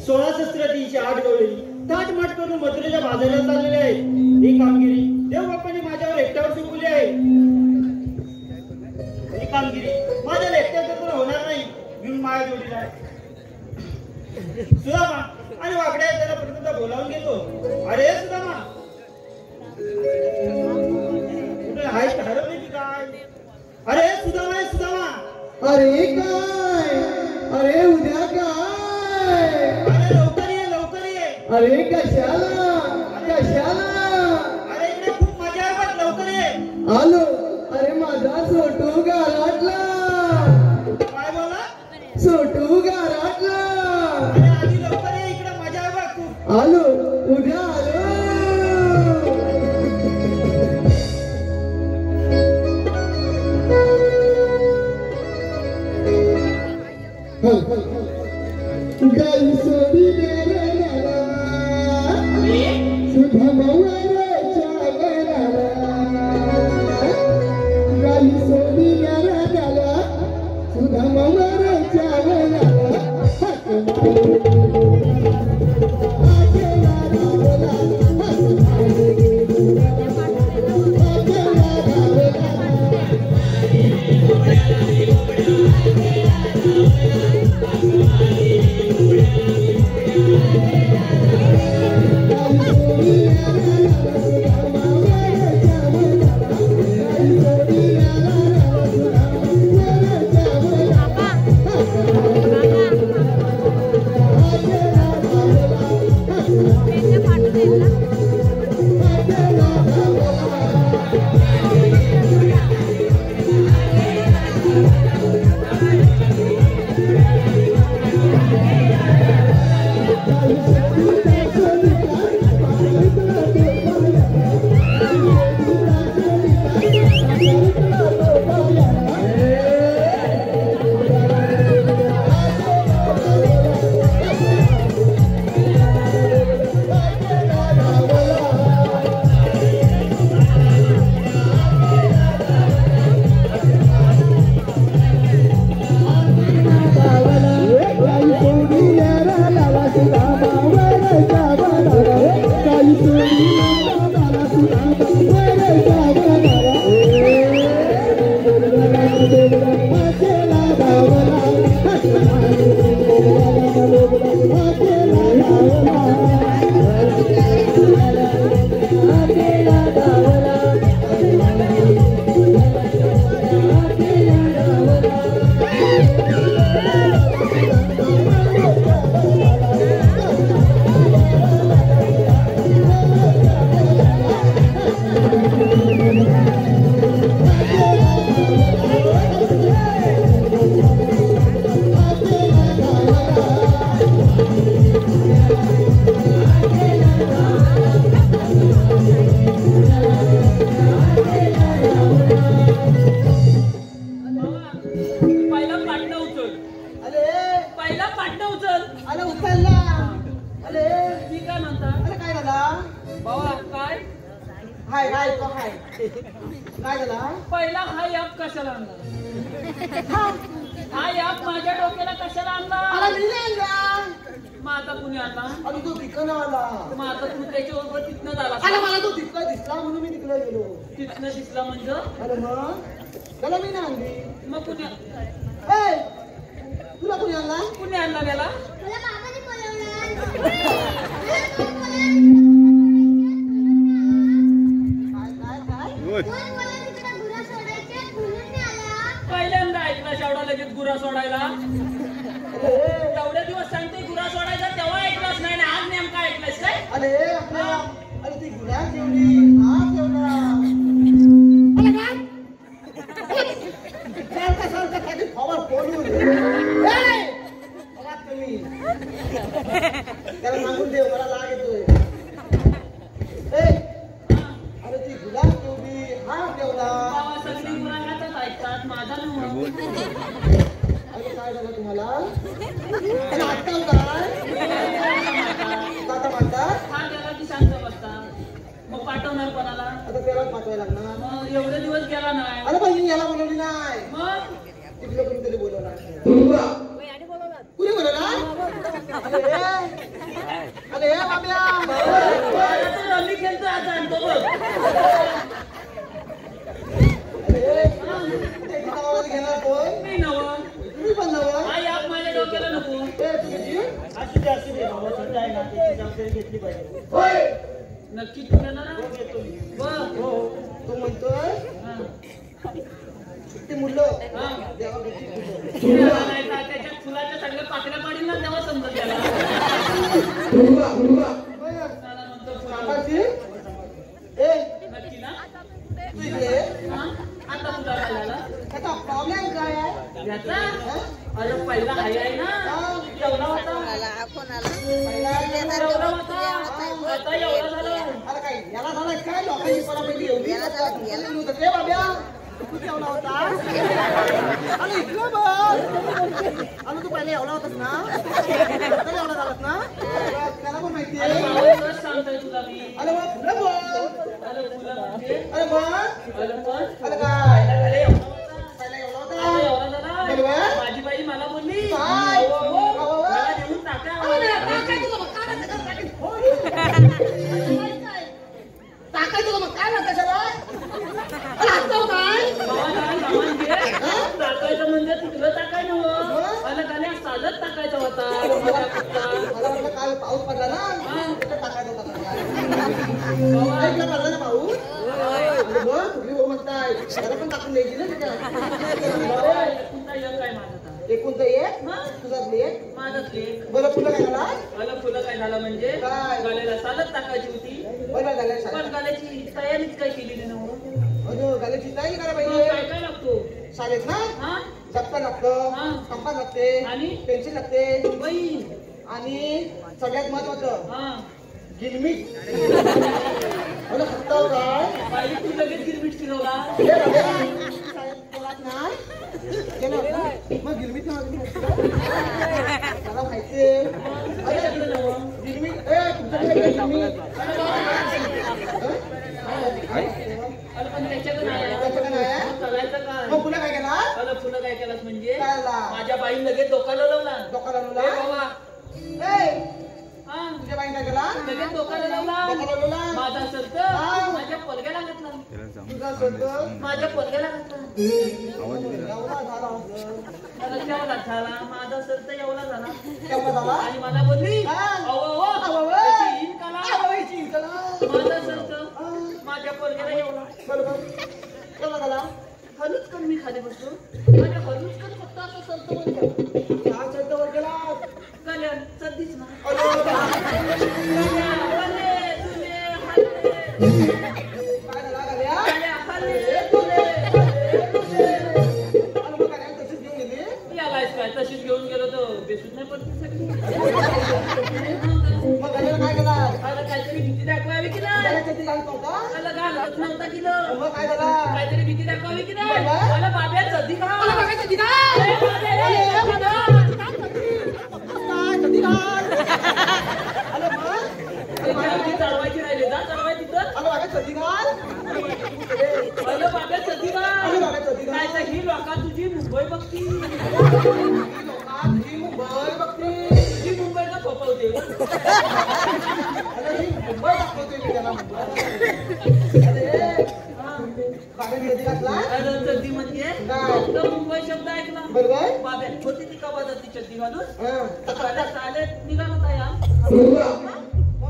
16 शस्त्र 308 गवळी ताटमाट करून मथुरेच्या बाजारात चाललेले आहेत. ही कामगिरी देवबापाने माझ्यावर एकट्यावर सोपवली आहे. ही कामगिरी माझ्या एकट्यावर होणार नाही. घेऊन माया जोडीला सुदामा आणि वाकड्या त्याला प्रथमतः बोलावून घेतो. अरे सुदामा, कुठे हाय हरवली की काय? अरे सुदामा, सुदामा. अरे काय? अरे उद्या काय? अरे लवकर ये, लवकर ये. अरे कशाला? कशाला? अरे इकडे खूप मजा आहे बघ, लवकर ये. आलो. अरे माझा सोटू गारटला. काय बोला? सोटू गारटला. अरे आधी लवकर ये, इकडे मजा आहे बघ खूप. आलो. उद्या आलो. गाई सोडी गेला सुधा मौराच्या गराला. गाई सोडी गेला सुधा मौराच्या गराला. पहिला हा याप कशाला आणला? हा याप माझ्या डोक्याला कशाला आणला? मग आता कुणी आणला? तो तिकडं आला. मग आता तू त्याच्याबरोबर तिथनं झाला? मला तो तिथला दिसला म्हणून मी तिकडे गेलो. तिथनं दिसला म्हणजे? अरे मग त्याला मी नाही आणली. मग कुणी तुला कुणी आणला? कुणी आणला त्याला? पहिल्यांदा ऐकला शेवढा लगेच गुरा सोडायला. एवढे दिवस सांगते गुरा सोडायचा तेव्हा ऐकलाच नाही ना आज नेमका ऐकलास काय? अरे ती गुरा ठेवली. हा ठेवला. त्याला सांगून देव मला लाग येतोय. अरे ती गुलाब ठेवली. हा ठेवला. सगळी गुरा हातात ऐकतात माझा अरे काय झालं तुम्हाला? आजकाल काय म्हणतात? हा गेला की शांत बसतात. मग पाठवणार कोणाला? आता त्यालाच पाठवायला लागणार. मग एवढे दिवस गेला नाही. अरे बहिणी याला बोलवली नाही. मग तिकडे कोणीतरी बोलवणार. कुणी बोलवणार? अरे बाब्या रमी खेळतो आता आणतो बघ घेणार कोण मी नवं तुम्ही पण नवं आई आप माझ्या डोक्याला नको असू दे भावा सध्या आहे ना त्याची जबाबदारी घेतली पाहिजे होय नक्की तू घेणार ना? घेतो मी. बघ. हो तो म्हणतोय हा. ते मुलं हा. देवाकडची मुलं. तेव्हा नाही का, त्याच्या फुलाच्या सगळ्या पाकळ्या पाडील ना तेव्हा समजत त्याला हुरवा, हुरवा. त्याला म्हणतो फुला. काकाची? नक्की ना तू इकडे हा? आता फुला घालायला आता प्रॉब्लेम काय आहे याचा अरे पहिला हाय आहे ना एवढा होता एवढा होता आता एवढा झाला अरे काय याला झालं काय लोकांची परापैकी एवढी रे बाब्या तू केवढा होता अरे इकडं बघ अरे तू पहिले एवढा होतास ना आता एवढा झालास ना त्याला पण माहिती अरे आहे भाऊ, सांगतोय तुला मी अरे मग पुढं बोल अरे फुलं म्हणजे अरे मग अरे पण अरे काय अरे एवढा होता पहिला एवढा आता होता एवढा झाला बरोबर. माझी बाई मला बोलली काय? अहो, अहो, अहो. मला देऊन टाकायचं मग काय म्हणता कशाला काय बाबा जरा सामान घे. टाकायचं म्हणजे तिकडं टाकायचं नव्हं. मला गाण्या साधत टाकायचा होता मला वाटलं काल पाऊस पडला ना तिथं टाकायचा होता बाबा, इकडं पडला ना पाऊस अरे बघ कुठली भाऊ म्हणताय त्याला पण टाकून द्यायची ना त्याच्यात बाबा, तुमचा योग काय माझा आता? एकूणचं एक हा? तुझा लेख माझाच लेक. बरं फुलं काय झाला मला फुलं काय झालं म्हणजे काय? गाल्याला साधत टाकायची होती बरं झालं पण गाल्याची तयारीच काय केली नाही नव्हं. अजून गाण्याची तयारी करा मग पाहिजे काय काय लागतो शाळेत ना हा दप्तर लागतं हा. कंपास लागते आणि? पेन्सिल लागते बाई आणि सगळ्यात महत्वाचं हा गिरमीट अरे खत्ताव काय बाई तू लगेच गिरमिट फिरवला हे बघा, शाळेत पोरात ना गेलं होतं. मग गिरमीट त्याला माहितीये त्याच्याकडे नव्हं. गिरमीट तुमच्याकडे काय गिरमीट अरे पण त्याच्याकडे नाही आहे. त्याच्याकडे नाही आहे? मग करायचं काय मग पुन्हा काय केला अरे फुलं काय केलंस म्हणजे काय झाला? माझ्या बाईन लगेच डोकाला लावला डोकाला ए लावला बाबा ए, हा तुझ्या बाईने काय केला लगेच डोकाला लावला डोकाला लावला माझा सर्द हा. माझ्या पोलग्याला घातला तुझा सोडतो माझ्या पोलग्याला घातला एवढा झाला होता. मला केवढा झाला माझा सर्द एवढा झाला केवढा झाला आणि मला बोलली हा. अहो अहो, त्याची हीन कला. आवळीची चला. माझा सर्द माझ्या पोलग्याला एवढा बरोबर केवढा झाला हलूच करून मी खाली बसलो माझ्या हलूच करून फक्त असं सर्द म्हणतो हा शब्दावर गेला गल्या सर्दीच ना अरे गल्या, हले, तुले, हले. काय झाला गाल्या गल्या, हले, तुले, हले. अरे मग गाल्या तशीच घेऊन गेली यालाच काय तशीच घेऊन गेलो तो बेसूच नाही पडते सगळी मग गाल्याला काय केला मला काहीतरी भीती दाखवावी की नाही गाल्या चड्डी घालत नव्हता मला घालत नव्हता की न. मग काय झाला काहीतरी भीती दाखवावी की नाही बाबा? मला बाब्या चड्डी घाल. मला बघायचं चड्डी घाल. ए, बाबे, ए, चड्डी घाल. काय चड्डी घाल अरे मग ती चढवायची राहिली जा चढवाय तिथं अरे बघा चड्डी घाल मला बाब्या चड्डी अरे घाल. बघा चड्डी घाल नाही तर ही लोका तुझी मुंबई बघती ही मुंबई बघती तुझी मुंबईला थोपवते अरे ही मुंबई दाखवते मी त्याला मुंबई अरे बाबा चड्डी घातला अरे चड्डी म्हणजे काय? फक्त मुंबई शब्द ऐकला बरोबर बाब्या होती ती का ती चड्डी घालून हा सकाळच्या चालेत निघाला होता या मग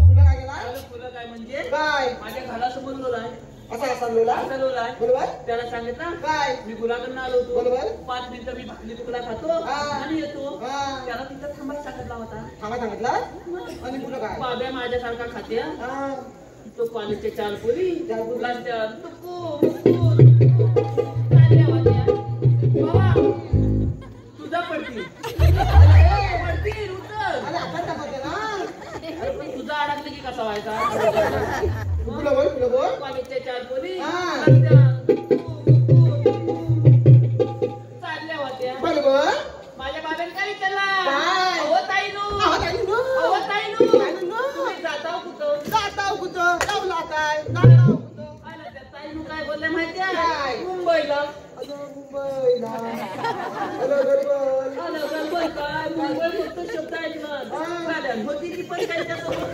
तुला काय केला अरे फुलं काय म्हणजे काय माझ्या घरासमोर लोलाय असा असा लोला असा लोलाय बरोबर त्याला सांगितलं काय मी गुलाकडनं आलो होतो बरोबर. 5 मिनिटं मी भाकरी तुकडा खातो हा. आणि येतो हा. त्याला तिथं थांबायला सांगितला होता थांबा सांगितला आणि पुढं काय बाब्या माझ्यासारखा खाते हा. हा तो कॉलेजचे 4 पोरी चार पोरी. मुलांच्या टुकू, टुकू, चालल्या होत्या. बाबा, तुझा पडती पडती उतर. अरे आपण दाखवते ना अरे पण तुझा अडकलं की कसा व्हायचा पुढं बोल कॉलेजच्या 4 पोरी हा. मुलांच्या टुकू, टुकू, चालल्या होत्या बरोबर माझ्या बाबांनी काय विचारला काय? अहो ताईनू आहो ताईनू. अहो ताईनू ताईनू. तुम्ही जाताव कुठं जाताव कुठं लावला काय जाताव कुठं काय ना त्या ताईनू काय बोलल्या माहितीये काय? मुंबईला मुंबईला गडबड काय मुंबई फक्त शब्द ऐकला गाड्यान होती ती पण त्यांच्यासोबत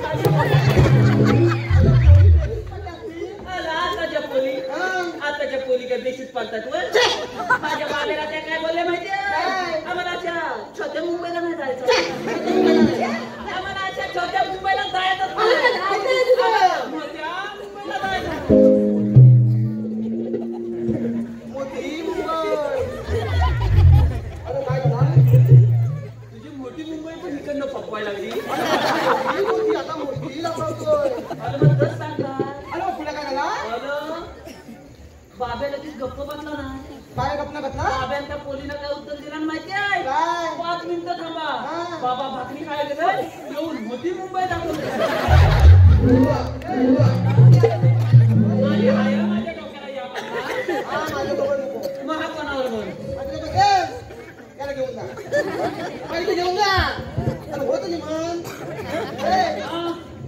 आताच्या पोली काय बेशीत पालतात वर माझ्या बाबेला त्या काय बोलले माहितीये आम्हाला अशा छोट्या मुंबईला नाही जायचं आम्हाला अशा छोट्या मुंबईला जायचं मोठ्या मुंबईला जायचं मोठी मुंबई अरे काय झालं तुझी मोठी मुंबई पण इकडनं पकवायला लागली मोठी आता मोठी लागतोय अरे मग दस सांगता अरे मग पुढे काय झाला बाब्या लगेच गप्प बसला ना काय गप्पा घातला बाब्यान त्या पोलीला काय उत्तर दिला माहिती आहे काय 5 मिनिटं थांबा बाबा भाकरी खायला गेले येऊन मोठी मुंबई दाखवली माझ्या डोक्याला या माझ्या बरोबर महापणावर बोल त्याला घेऊन जा पहिले घेऊन जा होत नाही मग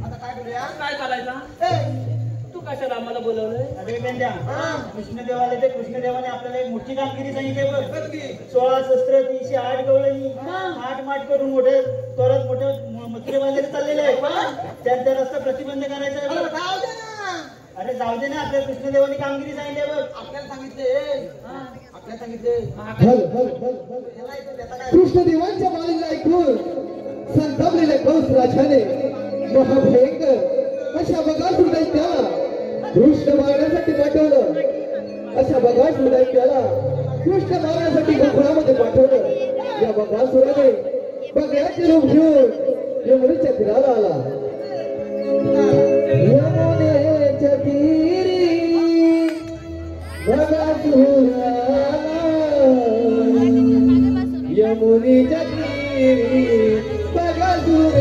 आता काय करूया काय करायचा तू कशाला आम्हाला बोलवलंय अरे बेंद्या कृष्णदेवाला ते कृष्णदेवाने आपल्याला एक मोठी कामगिरी सांगितली बघ 16 शस्त्र 308 गवळणी 8 माठ करून मोठे परत मोठे मथुरे बांधायला चाललेले आहे त्यांचा रस्ता प्रतिबंध करायचा आहे अरे जाऊ दे ना आपल्या कृष्णदेवाने कामगिरी सांगितली बघ आपल्याला सांगितले कृष्णदेवांच्या बाळीला ऐकून संतापलेल्या कंस राजाने महाभयंकर अशा बगासूर दैत्याला कृष्ण मारण्यासाठी पाठवलं अशा बगासूर दैत्याला कृष्ण मारण्यासाठी गोकुळामध्ये पाठवलं या बगासुराने बगळ्याचे रूप घेऊन यमुनेच्या तीराला आला यमुनेच्या तीरी बगासूर आला यमुनेच्या तीरी बगासूर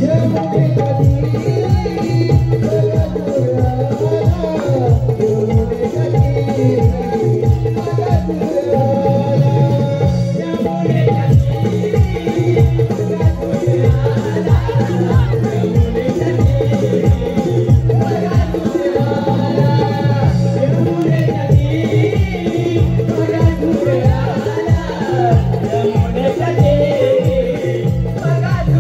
यमुनेच्या तीरी Bagaimana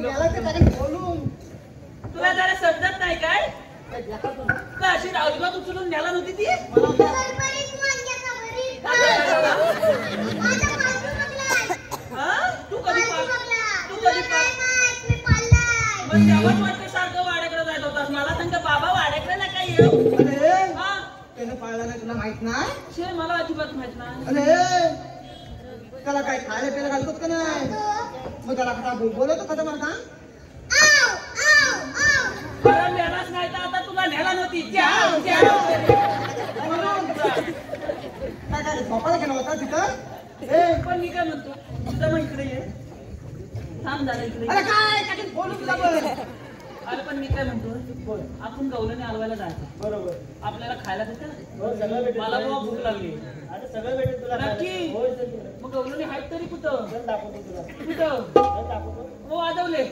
गेला ते त्याने बोलून तुला जरा समजत नाही काय का अशी राजगात उचलून न्याला नव्हती ती तू कधी मग तेव्हाच वाटतं सारखं वाड्याकडे जायचं होतास मला सांगता बाबा वाड्याकडे ना काही येऊ अरे हा त्यानं पाळला नाही तुला माहित नाही शे मला अजिबात माहित नाही अरे त्याला काय खायला प्यायला घालतो का नाही मग त्याला कसा बोलवतो कसा मला सांग खरं नेलाच नाही तर आता तुला न्याला नव्हती जाव, जाव. काय काय झोपायला गेला होता तिथं पण मी काय म्हणतो तुझं मग इकडे ये थांब झालं इकडे अरे काय काय बोलू तुला बरं अरे पण मी काय म्हणतो आपण गवळणी हलवायला जायचं बरोबर आपल्याला खायला भेटेल हो सगळं भेटेल मला बाबा भूक लागली अरे सगळं भेटेल तुला नक्की? हो सर मग गवळणी आहेत तरी कुठं चल दाखवतो तुला कुठं चल दाखवतो हो वाजवले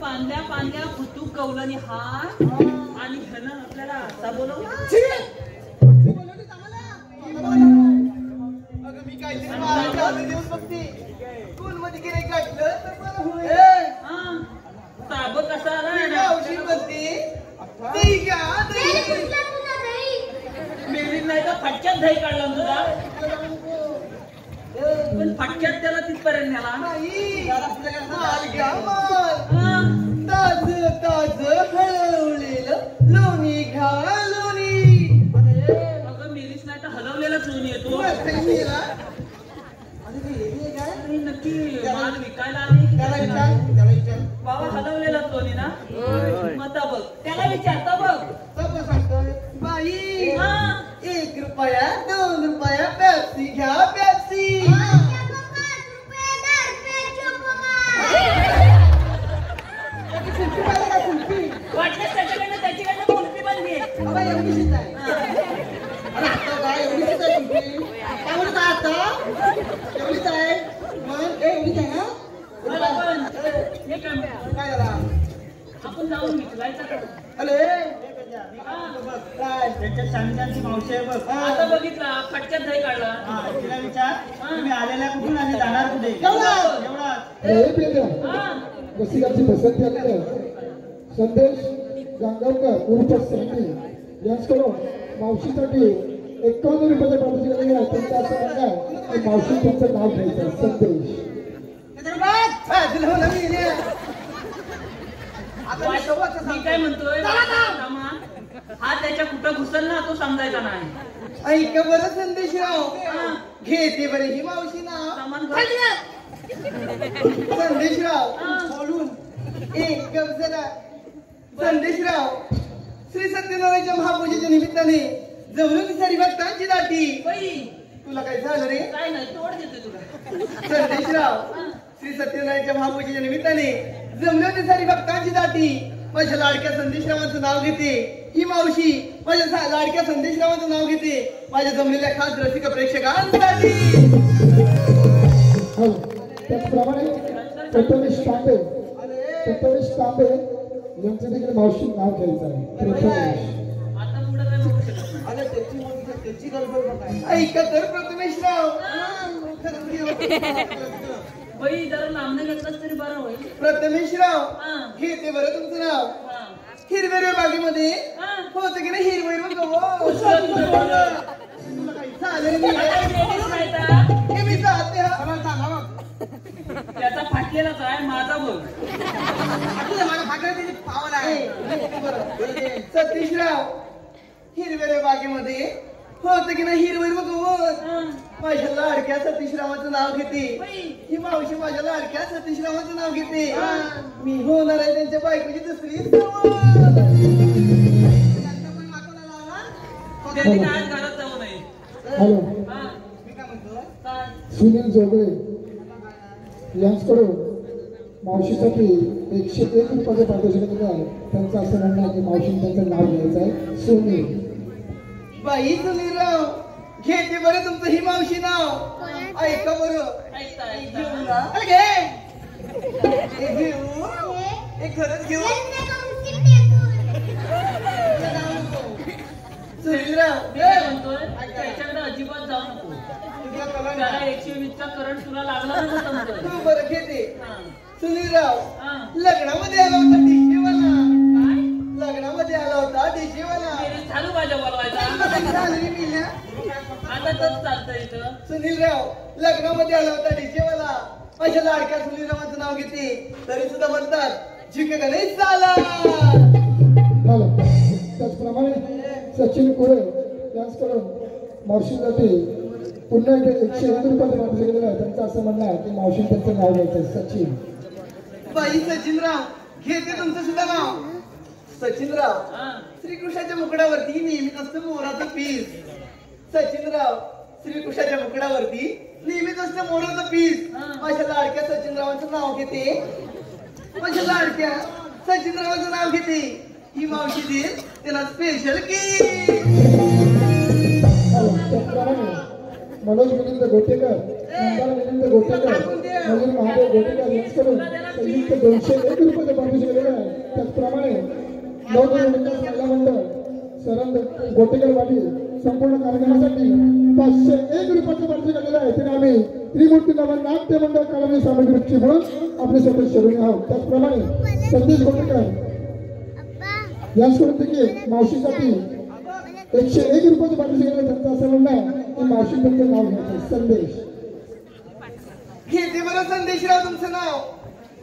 पांद्या पांद्या फुतूक कौलानी हात आणि ह्यानं आपल्याला आता बोलवला अगं मी काय दिवस बघते स्कूल मध्ये गिरे गाठलं तर बरं होईल ताब कसा आला औषध बघते मेली नाही तर फटक्यात दही काढला तुझा पण फटक्यात त्याला तिथपर्यंत नेला ताज ताज हलवलेलं लोणी घ्या लोणी अगं मेलीच नाही तर हलवलेलाच लोणी येतो नक्की माल विकायला आली बाबा हलवलेलाच लोणी ना मग बघ त्याला विचारता बघ बाई हा 1 रुपया 2 रुपया पेप्सी घ्या पेप्सी वाटलं त्याच्याकडनं कुल्फी पण घे बाबा एवढीच आहे अरे आता काय एवढीच आहे तुमची काय म्हणत आता एवढीच आहे मग एवढीच आहे ना मला पण हे काम काय झाला आपण जाऊन विचारायचं का? अरे काय त्यांच्या चांगल्याची मावशी आहे बघ आता बघितला फटक्यात दही काढला हा तिला विचार तुम्ही आलेल्या कुठून आणि जाणार कुठे एवढा रसिकांची पसंती आलेली आहे संदेश गांगावकर उर्फ संधी यांच्याकडून मावशीसाठी 51 रुपयाच्या पाठीशी गेलेली आहे त्यांचं असं म्हणणं आहे की मावशी तुमचं नाव घ्यायचं संदेश मी काय म्हणतोय हा त्याच्या कुठं घुसल ना तो समजायचा नाही ऐका बरं संदेशराव घेते बरे ही मावशी नाव सामान संदेशराव बोलून एक गप जरा संदेशराव श्री सत्यनारायणच्या महापूजेच्या निमित्ताने जवळून सारी भक्तांची दाटी बाई तुला काय झालं रे काय नाही तोड देते तुला संदेशराव श्री सत्यनारायणच्या महापूजेच्या निमित्ताने जमले सारी भक्तांची दाटी माझ्या लाडक्या संदेशरावांचं नाव घेते ही मावशी माझ्या लाडक्या संदेशरावांचं नाव घेते माझ्या जमलेल्या खास रसिक प्रेक्षकांसाठी त्याचप्रमाणे प्रथमेश तांबे यांचं देखील मावशी नाव घ्यायचं आहे प्रथमेश आता पुढे काय बघू शकत नाही अरे त्याची गडबड ऐका तर प्रथमेशराव बाई जरा नामने घेतलास तरी बरं होईल प्रथमेशराव हा. घेते बरं तुमचं नाव हा. हिरव्या बागेमध्ये हा. होतं की नाही हिरवं गवत चालेल मी लेडीज नाही तर हे मी जाते हा मला सांगा मग त्याचा फाटलेलाच आहे माझा बोल मला फाटलं त्याची पावल आहे सतीशराव हिरव्या बागेमध्ये होतं की नाही हिरवं गवत माझ्या लाडक्या सतीशरावाचं नाव घेते ही मावशी माझ्या लाडक्या सतीशरावाचं नाव घेते मी होणार आहे त्यांच्या बायकोची दुसरी त्यांनी काय घरात जाऊ नये हॅलो हा. मी काय म्हणतो काय? सुनील जोगळे यांच्याकडून मावशीसाठी 101 रुपयाचे पारितोषिक दिले आहे. त्यांचं असं म्हणणं आहे की मावशीने त्यांचं नाव घ्यायचं आहे सुनील. बाई सुनीलराव घेते बरं तुमचं ही मावशी नाव ऐका बरं ऐकता घेऊ ऐकता ना अरे घे हे घेऊ हे खरंच घेऊ सुनीलराव काय म्हणतोय त्याच्याकडे अजिबात जाऊ नको त्याला 120 चा करंट तुला लागला ना समजतोय तू बरं घेते हा. सुनीलराव हा. लग्नामध्ये आला होता डीजेवाला काय? लग्नामध्ये आला होता डीजेवाला मेरी चालू भाज्या बोलवायचा आता तर चालतंय इथं सुनीलराव लग्नामध्ये आला होता डीजेवाला माझ्या लाडक्या सुनीलरावांचं नाव घेते तरी सुद्धा म्हणतात झिक गणेश चाला हॅलो त्याचप्रमाणे सचिन कुळे यांच्याकडून मावशीसाठी पुन्हा एकदा 101 रुपयाचे पारितोषिक दिले आहे. त्यांचं असं म्हणणं आहे की मावशीने त्यांचं नाव घ्यायचं आहे सचिन. बाई सचिनराव घेते तुमचं सुद्धा नाव सचिनराव हा. श्रीकृष्णाच्या मुकडावरती नेहमीच असतं मोराचं पीस सचिनराव श्रीकृष्णाच्या मुकडावरती नेहमीच असतं मोराचं पीस हा. माझ्या लाडक्या सचिनरावांचं नाव घेते माझ्या लाडक्या सचिनरावांचं नाव घेते ही मावशी देईल त्याला स्पेशल की हॅलो त्याचप्रमाणे मनोज मिलिंद गोटेकर मंदार मिलिंद गोटेकर मयूर महादेव गोटेकर यांच्याकडून संयुक्त 201 रुपयाचे पारितोषिक दिले आहे. त्याचप्रमाणे नवनिर्माण विकास महिला मंडळ सरंद गोटेकरवाडी संपूर्ण कार्यक्रमासाठी 501 रुपयाचे पारितोषिक दिले आहे. तरी आम्ही त्रिमूर्ती नवन नाट्य मंडळ कालनी सामग्रीची म्हणून आपले सदस्य ऋणी आहोत. त्याचप्रमाणे संदेश गोटेकर यांच्याकडून देखील मावशीसाठी 101 रुपयाचे पारितोषिक दिले. त्यांचं असं म्हणणं आहे की मावशी त्यांचं नाव घ्यायचं संदेश. घेते बरं संदेशराव तुमचं नाव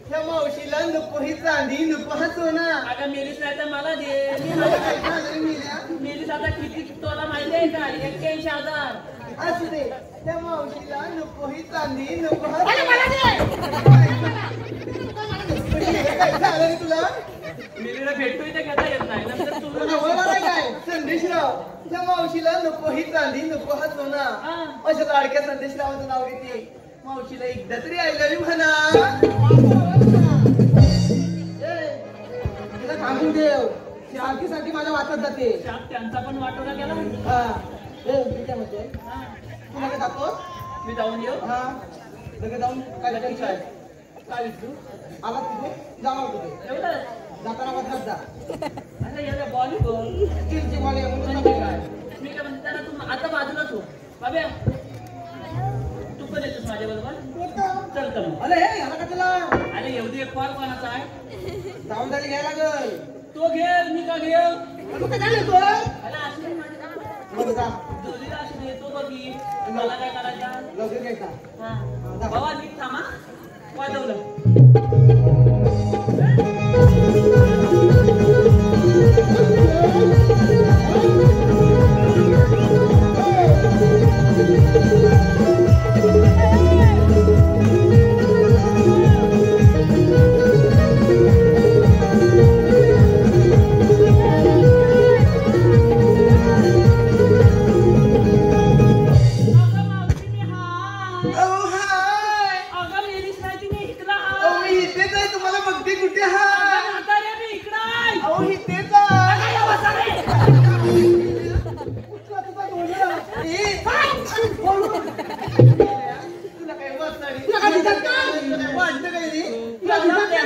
ह्या मावशीला नको ही चांदी नको हा सोना अगं मेलीस नाही तर मला दे काय झालं मेल्या? मेलीस आता किती तुला माहिती आहे का 81,000 असू दे त्या मावशीला नको ही चांदी नको हा काय झालं रे तुला मेलीला भेटतोय ते घेता येत नाही नंतर तुला तुला नवरा नाही काय संदेशराव त्या मावशीला नको ही चांदी नको हा सोना अशा लाडक्या संदेशरावांचं नाव घेते मावशीला एकदा तरी आय लव्ह यू म्हणा तिला सांगून देव शांतीसाठी माझ्या वाचत जाते शाप त्यांचा पण वाटोला गेला हा मी काय म्हणते हा. तू नका जातो मी जाऊन येऊ हा लगेच जाऊन काय करायचं आहे काय विचारू आला तिथे जाणार कुठे एवढं जाताना बदलात जा आता एवढं बॉली बोल स्टीलची बॉल आहे म्हणून नका काय मी काय म्हणते त्याला तू आता बाजूलाच हो बाब्या तू पण येतोस माझ्या बरोबर चल तर मग अरे हे याला का तुला अरे एवढी एक कॉल कोणाचा आहे जाऊन झाली घ्यायला लागल तो घे मी का घेऊ तू काय झालं तो अरे असं नाही माझ्या बरं जा जोडीला असं देतो बघी मला काय करायचं लवकर घ्यायचा हा बाबा नीट थांबा वाजवलं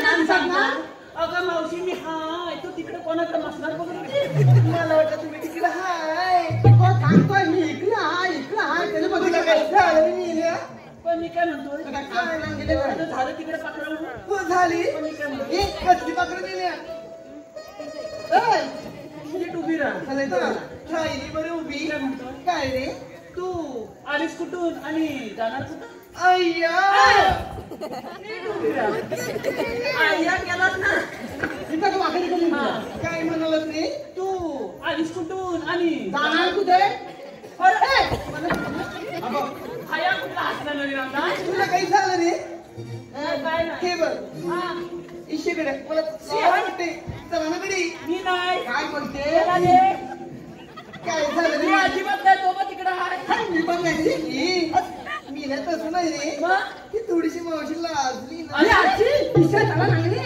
अगं मावशी मी हाय तू तिकडे कोणाकडे बसणार बघ मला वाटतं तुम्ही तिकडे हाय सांगतोय मी इकडे हाय त्याने बघितलं काय झालं मी पण मी काय म्हणतोय झालं तिकडे पकडलं हो झाली पण मी काय म्हणतो कसली पकडून दिली का राहिली बरं उभी काय रे तू आलीस कुठून आणि जाणार कुठं अय्या आय्या केलास ना काय म्हणालस रे तू आलीस कुठून आणि जाणार कुठे आया कुठला हसला नवीन आता तुला काही झालं रे काय नाही हे बघ हा इशेकडे मला वाटते चला ना गडी मी नाही काय म्हणते त्याला दे. काय झालं मी रे अजिबात नाही तो मग तिकडं हाय मी पण नाही रे मी नाही तसं नाही रे मग ती थोडीशी मावशी लाजली ना अरे आजी पिशा त्याला लागली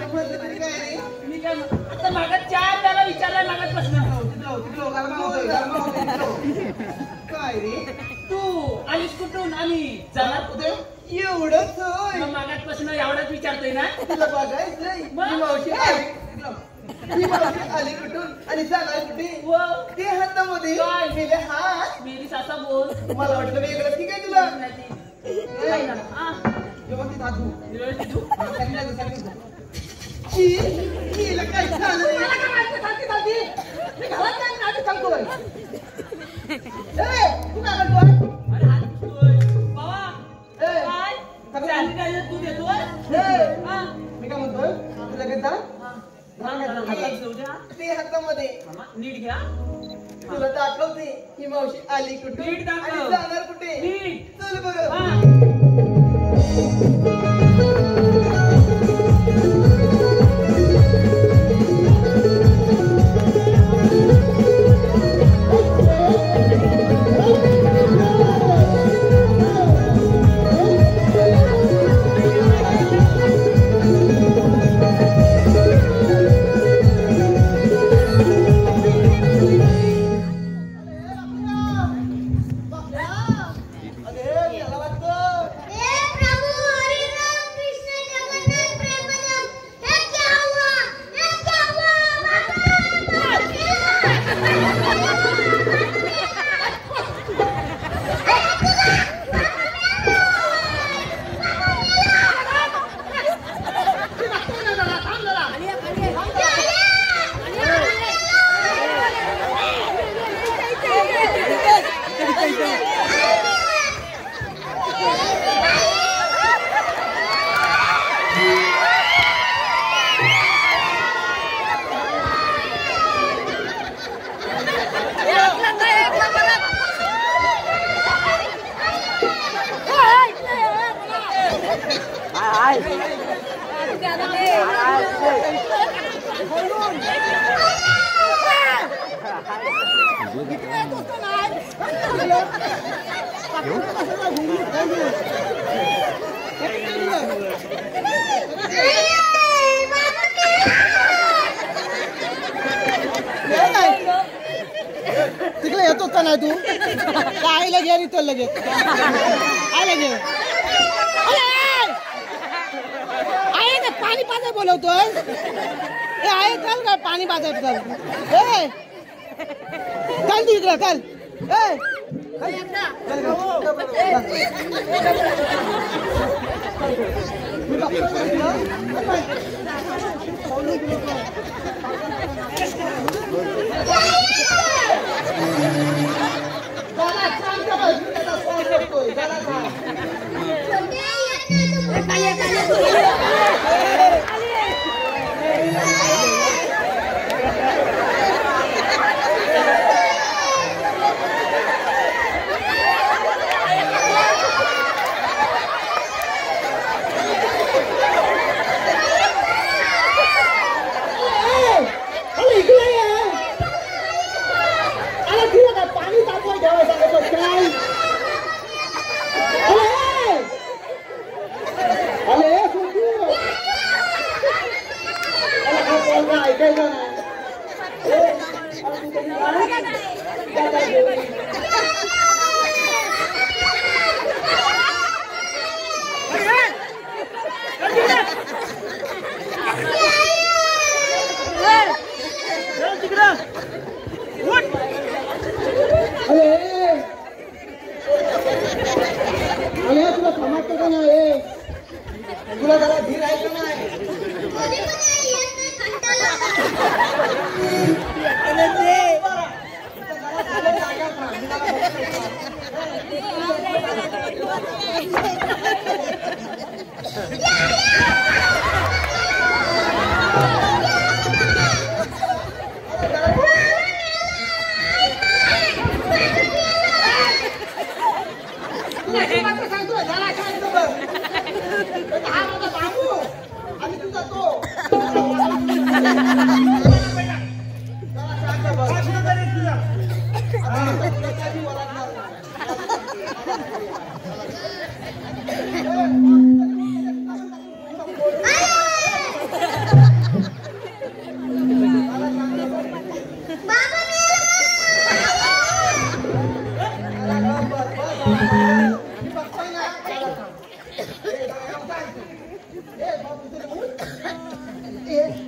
म्हणलं तरी काय रे मी काय आता मागं चार त्याला विचारलाय मागत प्रश्न काय रे तू आलीस कुठून आणि जाणार कुठे एवढंच होय मग मागात प्रश्न एवढाच विचारतोय ना तुला बघायचंय ही मावशी आली कुठून आणि जाणार कुठे व ते हातामध्ये काय? मेले हात मेरी सासा बोल मला वाटलं वेगळं ठीक आहे तुला हा व्यवस्थित हात धु. व्यवस्थित तू सांगितलं सांगितलं ची, हिला काय झालं रे? मी घरात नाही, मी आधी सांगतोय. ए, तू काय करतोय? अरे हात धुतोय. बाबा ए, काय सॅनिटायझर तू देतोय ए, हा मी काय म्हणतोय तू लगेच जा हातात जाऊ द्या ते हातामध्ये नीट घ्या तुला दाखवते ही मावशी आली कुठे नीट दाखव. आणि जाणार कुठे नीट चल बरं हा तिकडे येतोच का नाही तू काय लगे आणि तो लगे काय लगे आहे ना पाणी पाजाय बोलवतोय हे आहे चल काय पाणी पाजाय चल ए चल तू इकडे चल ए पाणी तापवाय ठेवाय सांगतो काय अरे ऐकायचं नाही अरे तुला समजतं का नाही तुला जरा धीर आहे का नाही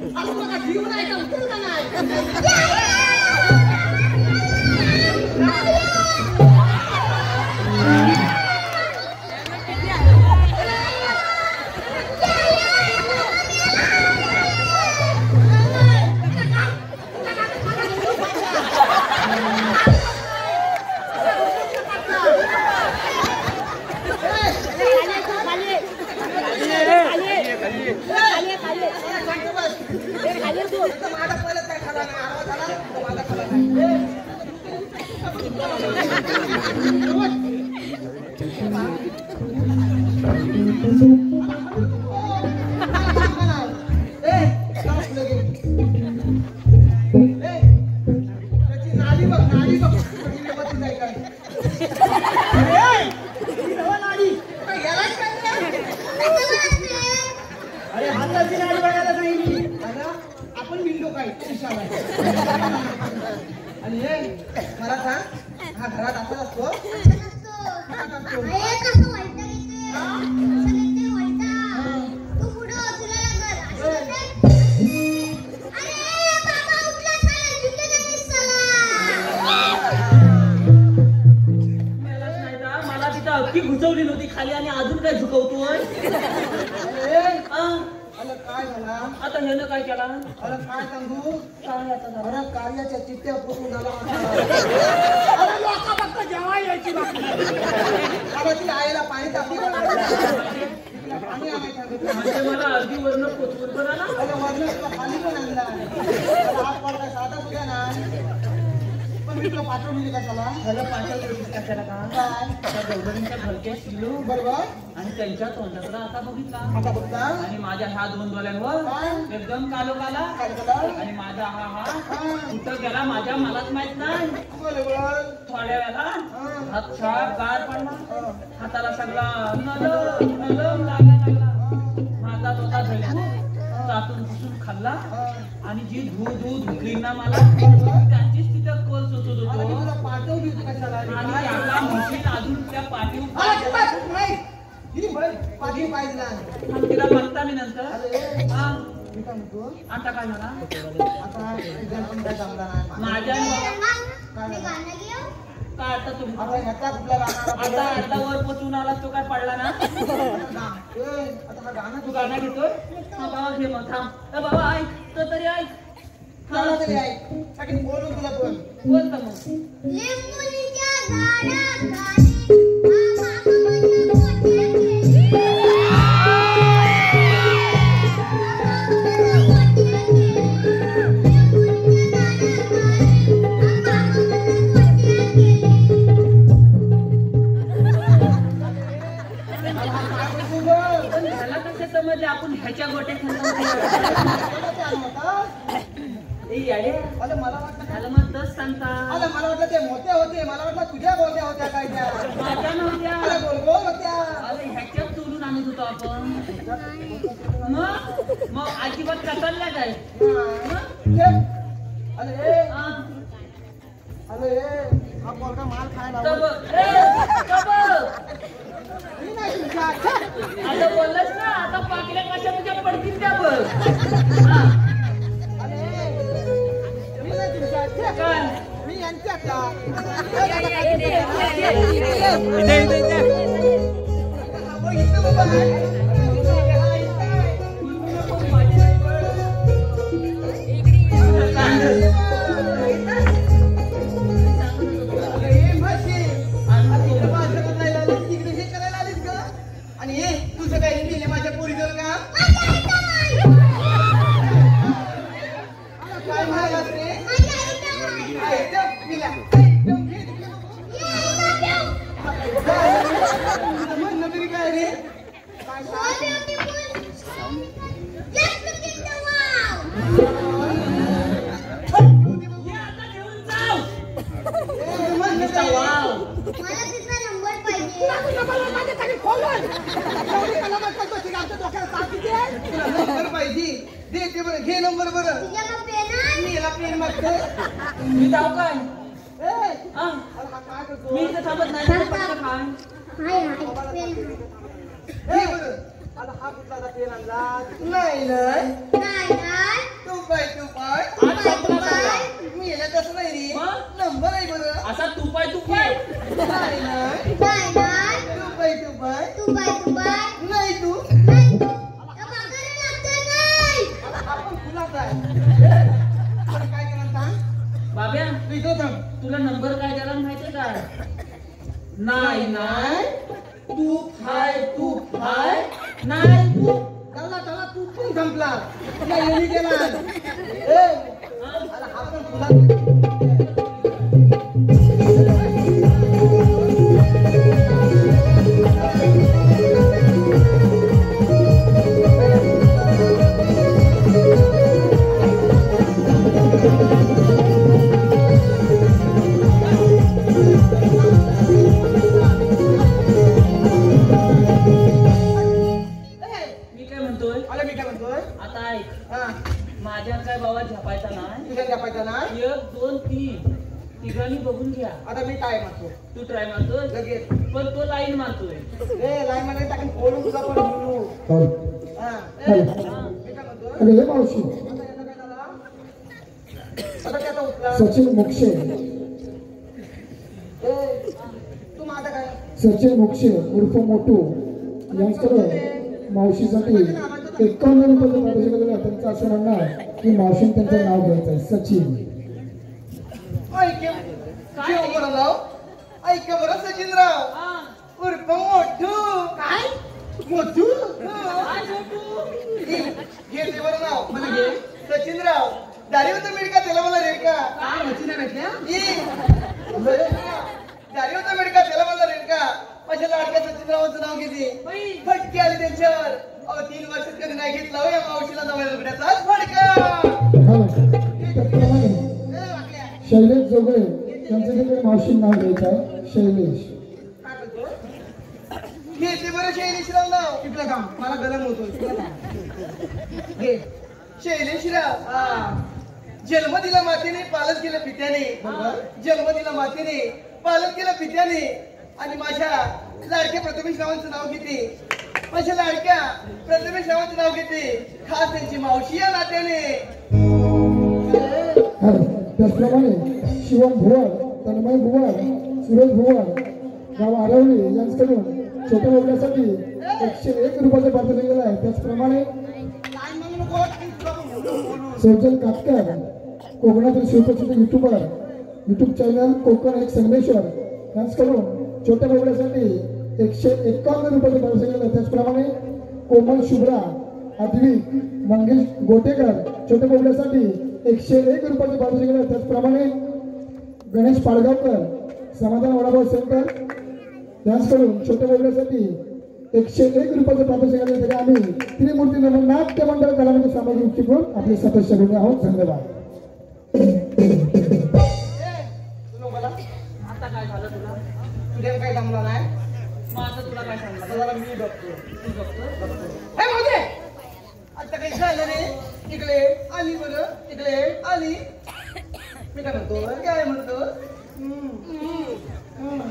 असं बघा जीव नाही का उचल का नाही अरे हाताची नाडी बघायला सांगितली. आपण मिळलो काय आणि हे मला सांग हा घरात असा असतो मला तिथं अख्खी घुसवली नव्हती खाली आणि अजून काय झुकवतोय. अरे काय झाला आता ह्यानं काय केला. अरे काय सांगू काय आता झालं? अरे कार्याच्या चिठ्ठ्या फुटून झाला अरे लोक फक्त जेव्हा यायची बाकी. अरे ती आईला पाणी टाकली पाणी आणायचं म्हणजे मला अर्धी वर्ण पोचवून बघा ना. अरे वरनं पाणी पण आणला अरे हा पडला साधा सुद्धा ना पण मी तुला पाठवून दिली कशाला ह्याला पाठवलं होतं कशाला का. काय आता गौडणीच्या भलक्या शिलू बरोबर आणि त्यांच्या तोंडाकडे आता बघितला आता बघता आणि माझ्या ह्या दोन डोळ्यांवर एकदम कालो काला काय झालं आणि माझा हा हा हा कुठं गेला माझ्या मलाच माहित नाही. बरोबर थोड्या वेळा हात छाप गार पडला. हाताला सगळा नलम लागायला लागला. माझा तोता झळकू चाटून पुसून खाल्ला आणि जी धू धुकली ना मला त्याचीच तिथं कोल सुचत अरे मी होतो तुला पाठवली होती कशाला आणि त्याला म्हशीन अजून त्या पाठीव पाठी पाहिजे ना तिला बघता मी नंतर. अरे हा, मी काय म्हणतो आता काय झाला आता जन्म काय जमला नाही माझ्या काय झालं? काय आता तुम्ही आता ह्याचा कुठला आता आता वर पोचून आला तो काय पडला ना. आता हा गाणं तू गाणं घेतोय. हा बाबा घे मग थांब. ए बाबा ऐक तो तरी ऐक. गाणं तरी ऐक सगळी बोलून तुला बोल बोलतो मग. लिंबूच्या झाडाखाली मामा म्हणून मोठे केले. पण ह्याला कसं समजले आपण ह्याच्या गोट्यात अरे मला वाटलं ह्याला मग दस सांगता अरे मला वाटलं ते मोठे होते मला वाटलं तुझ्या गोट्या होत्या काय त्या माझ्या नव्हत्या. अरे गोल गोल होत्या अरे ह्याच्यात चोरून आणत होतो आपण. मग अजिबात कसायला काय. अरे अरे हा पोरगा माल खायला मी नाही तुमच्या आता बोललास ना आता पाकल्या कशा तुझ्या पडतील त्या बघ. मी नाही तुमच्या काय मी यांच्यातला आणि हे तुझं काही दिले माझ्या पोरीचं का काय म्हणालास रे म्हणणं तरी काय रे काय पाहिजे दे ते बरं घे नंबर बरं मी याला पेन मागतो मी जाऊ काय. हा काय करतो मी इथं थांबत नाही. पटकन खाय. हे बरं आता हा कुठला पेन आणला नाही नाही मारताय काय केलं सांग बाब्या तू इथं थांब तुला नंबर काय द्यायला माहितीये का? नाही नाही तू फाय नाही तू चला तू पण संपला तुला येणी केला अरे हा पण तुला मी काय म्हणतोय अरे मी काय म्हणतोय आता ऐक हा माझ्या काय बाबा झपायचा नाही तुझ्या कापायचा ना 1 2 3 तिघांनी बघून घ्या. आता मी काय म्हणतो तू ट्राय मारतोय लगेच पण तो लाईन मारतोय. लाईन मध्ये टाकून फोडून तुला पण बोलू हा हॅलो. मी काय म्हणतो अरे हे मावशी आता याचा काय झाला आता त्याचा उचला सचिन मोक्षे तू माझा काय सचिन मोक्षे उर्फ मोटू यांच्याकडे मावशीसाठी 51 रुपयाचं पारितोषिक दिलं. त्यांचं असं म्हणणं आहे की मावशीने त्यांचं नाव घ्यायचं आहे सचिन. ऐक बरं नाव ऐक बरं सचिनराव उर्फ मोठू काय मोठू घेते बरं नाव मला घे सचिनराव दारी होतं मिळका त्याला मला रेडका सचिन भेटल्या दारी होतं मिळका त्याला मला रेडका माझ्या लाडक्या सचिनरावांचं नाव घेते फटके आली त्यांच्यावर 3 वर्षात कधी नाही घेतला हो या मावशीला नव्या रुपयाचा फटका हॅलो. त्याचप्रमाणे शैलेश जोगळे यांचं देखील मावशीने नाव घ्यायचं आहे शैलेश. काय बोलतो घेते बरं शैलेशराव नाव तिथलं काम मला गरम होतो घे शैलेशराव जन्म दिला मातेने पालन केलं पित्याने जन्म दिला मातेने पालन केलं पित्याने आणि माझ्या लाडक्या प्रथमेश रावांचं नाव घेते माझ्या लाडक्या प्रथमेश रावांचं नाव घेते खास त्यांची मावशी या नात्याने हॅलो. त्याचप्रमाणे शिवम भुवार तन्मय भुवार सुरेश भुवार गाव आरवली यांच्याकडून छोट्या मुलासाठी 101 रुपयाचं पारितोषिक दिलं आहे. त्याचप्रमाणे सौजल कातकर कोकणातील शिवप्रसिद्ध युट्यूब चॅनल कोकण एक संगमेश्वर यांच्याकडून छोट्या मुलासाठी 151 रुपयाचं पारितोषिक दिलं आहे. त्याचप्रमाणे कोमल शुभ्रा अद्विक मंगेश गोटेकर छोट्या मुलासाठी 101 रुपयाचं पारितोषिक दिलं आहे. त्याचप्रमाणे गणेश पाडगावकर समाधान वडापाव सेंटर यांच्याकडून छोट्या मुलासाठी 101 रुपयाचं पारितोषिक दिलं. तरी आम्ही त्रिमूर्ती नमन नाट्य मंडळ कलामध्ये सामाजिक उपक्रम आपले सदस्य बनले आहोत. धन्यवाद. आता काय झालं तुला? तुझ्या काही जमला नाही माझं तुला काय सांगलं? जरा मी बघतो तू बघतो हे मोठे आता काही झालं रे इकडे आली बरं इकडे आली मी काय म्हणतो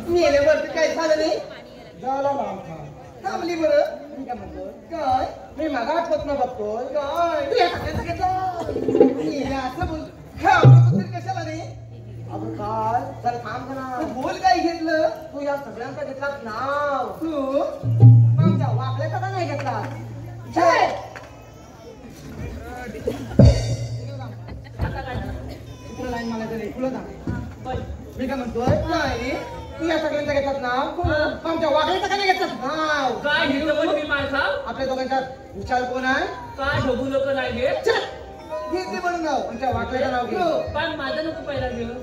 मी येण्यावरती काय झालं रे झाला ना थांबली बरं मी काय म्हणतो काय मी मागा आठवत ना बघतो काय तू या सगळ्यांचं घेतलं मी हे असं बोल हा तरी कशाला रे अगं काय जरा थांब ना तू बोल काय घेतलं तू या सगळ्यांचा घेतला नाव तू आमच्या वाकल्याचा का नाही घेतला जय लाईन मला तरी फुलं सांग मी काय म्हणतोय नाही तू या सगळ्यांचा घेतलास नाव आमच्या वाकल्याचा का नाही घेतलास नाव काय घेतलं पण मी माझा आपल्या दोघांच्यात विचार कोण आहे काय ढबू लोक नाही घेत घेतली म्हणून नाव आमच्या वाकल्याचं नाव घे पण माझं नको पहिला घेऊ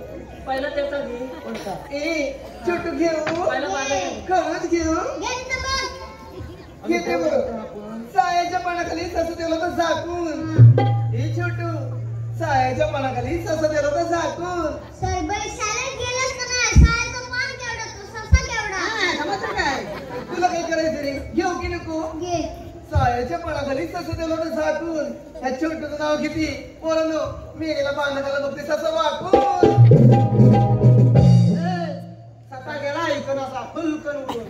पहिला त्याचा घेऊ कोणता ए छोटू घेऊ पहिला माझा घेऊ. खरंच घेऊ घेतलं बघ. घेते बरं सायाच्या पानाखाली ससं दिलं तर झाकून हे छोटू सायाच्या पानाखाली ससं दिलं तर झाकून सरबई शाळेत गेलास का नाही? शाळेचं पान केवढं, तो ससा केवढा? समजलं काय तुला काय करायचं रे घेऊ की नको घे. सायाच्या पानाखाली ससं दिलं तर झाकून ह्या छोटूचं नाव किती पोरांनो मेलेला पानाखाला बघते ससं वाकून ससा गेला ऐकून असा फुलकन उडून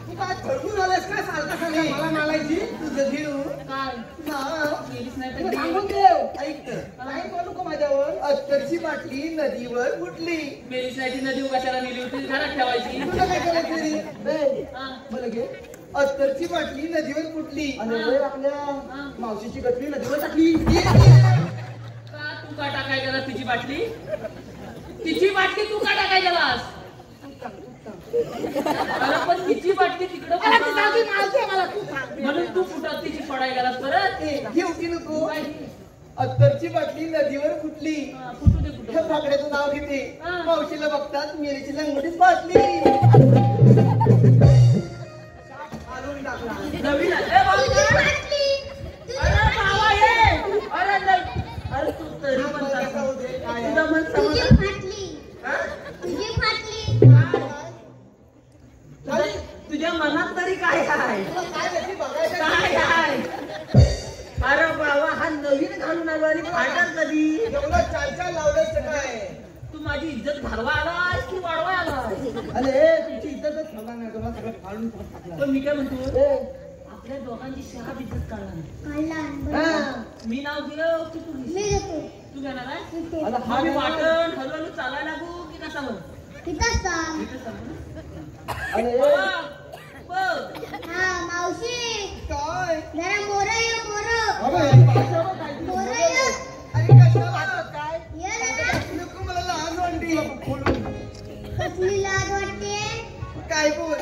तू काय ठरवून आलास काय सारखं सांगा मला मालायची तुझं घेऊ काय नाव केलीच नाही तुला तर सांगून देव ऐक नाही बोलू का माझ्यावर अत्तरची बाटली नदीवर फुटली मेलीच नाही ती नदी कशाला नेली होती घरात ठेवायची तुला काय करायचं रे हा. मला घे अत्तरची बाटली नदीवर फुटली आणि आपल्या मावशीची गटली नदीवर टाकली. तू का टाकाय गेला तिची बाटली? तिची बाटली तू का टाकाय गेलास? अरे पण तिची बाटली तिकडं म्हणून तू फुटत तिची पडाय गेलास परत. घेऊती नको. अत्तरची बाटली नदीवर फुटली. फुटू दे कुठं. ह्या फाकड्याचं नाव घेते. मावशीला बघतात मेरीची लंगोटीच फाटली. नवीन आहे. अरे बाबा ये. अरे तू तरी पण तुझं मन तुझी समज. फाटली. तुझी फाटली. तुझ्या मनात तरी काय आहे? काय त्याची बघायचं काय आहे? अरे बाबा हा नवीन घालून आलो आणि फाटल कधी? एवढं चाल लावलं काय? तू माझी इज्जत घालवा आलास की वाढवा आलास? अरे तुमची इज्जतच थांबा नाही. तुम्हाला सगळं फाडून टाकलं. पण मी काय म्हणतो आपल्या दोघांची शहा इज्जत काढला नाही. काढला. मी नाव दिलं की तू मी देतो. तू घेणार आहे? आता हा मी वाटण हलवून चालायला लागू की कसा म्हण? तिथंच सांग. अरे हा मावशी काय? जरा मोर ये मोर. अरे याची भाषा बघ काय. मोर ये. अरे कशाला काय? ये जरा. नको मला लहान वाटते. कसली लाज वाटते. काय बोल?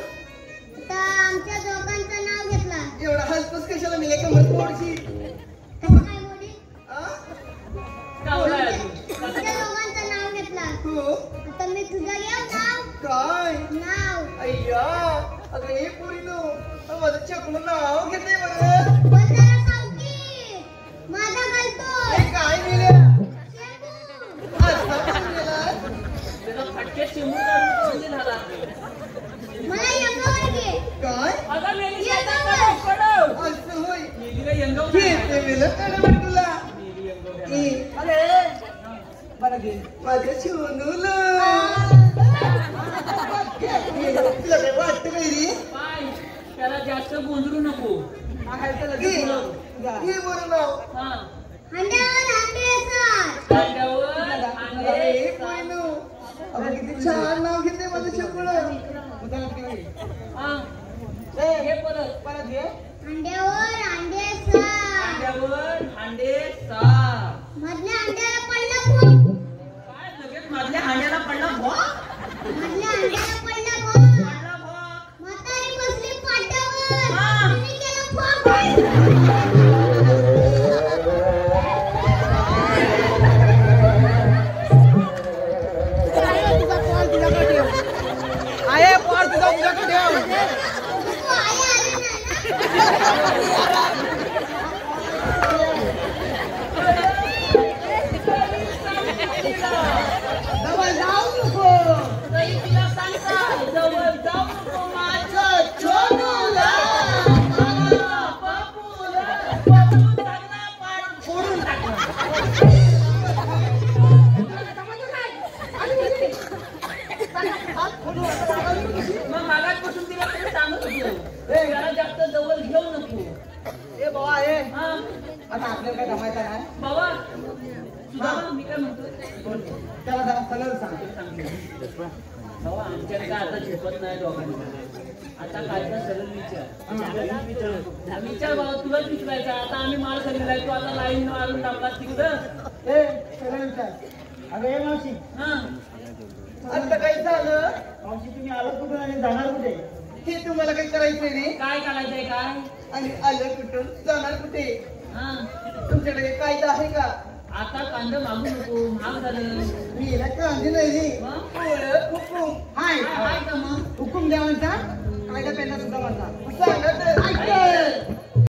आता आमच्या दोघांचं नाव घेतला. एवढा हलकस कशाला मिले कमर थोडीशी? कसं काय मोडी? कावला आहे आमच्या दोघांचं नाव घेतला. हो आता मी तुझं घेऊ नाव. काय? नाव. अय्या अगं हे पोरीनो माझं चकलं नाव घेते बरं. पण जरा सावकी. माझा घालतो. हे काय मिळेल? शेंबू. असा पण गेला. त्याला फटके चिमून काढून झाला. मला यंगावर घे. काय? अगं मेली काय कडव. असं होय. मेलीला यंगव घेते मिळेल काय तुला? मेली यंगव. अरे बरं घे माझ्या शिवणूला. तुला काय वाटतं काय रे? पाय त्याला जास्त गोंधळू नको. हे बरं नाव. हा अंड्यावर अंडे असतात. अंड्यावर अरे अंडे. पोरीनो अगं किती छान नाव घेते माझं चकलं. हा हे परत घे. अंड्यावर अंडे असतात. अंड्यावर अंडे सहा. मधल्या अंड्याला पडला भोग. काय लगेच मधल्या हांड्याला पडला भो. मधल्या अंड्याला पडला भोग. पडला भो. म्हातारी बसली पाटावर. हा. तिने केलं भोग. आहे पोर तुझा तुझ्याकडे ठेव. तू आई आली नाही ना. जवळ जाऊ नको. तरी तिला सांगता जवळ जाऊ नको माझं छोटूला. बापूला. बापू चांगला पाड फोडून टाकला. मग मागासपासून तिला तरी सांगत होतो त्याला जास्त जवळ घेऊ नको. ए बाबा आहे. हा आता आपल्याला काय जमायचं नाही. बाबा सुद्धा मी काय म्हणतो त्याला जरा सगळं सांग. बाबा आमच्याकडे काय आता झेपत नाही दोघांना. आता काय का सरळ विचार बाबा तुलाच विचारायचं. आता आम्ही माल खरेदीला तू आता लाईन मारून टाकला तिकडं. ए सगळं विचार. अगं हे मावशी हा आता काय झालं? मावशी तुम्ही आलात कुठून आणि जाणार कुठे? हे तुम्हाला काही करायचंय रे? काय करायचंय काय? आणि आलं कुठून जाणार कुठे? हा तुमच्याकडे कायदा आहे का? आता कांदा मागू नको महाग झालं. मी ना कांदे नाही रे. मग? हुकूम हाय. काय का मग? हुकूम द्या म्हणता. कायदा पेंडा सुद्धा म्हणता. सांगा तर.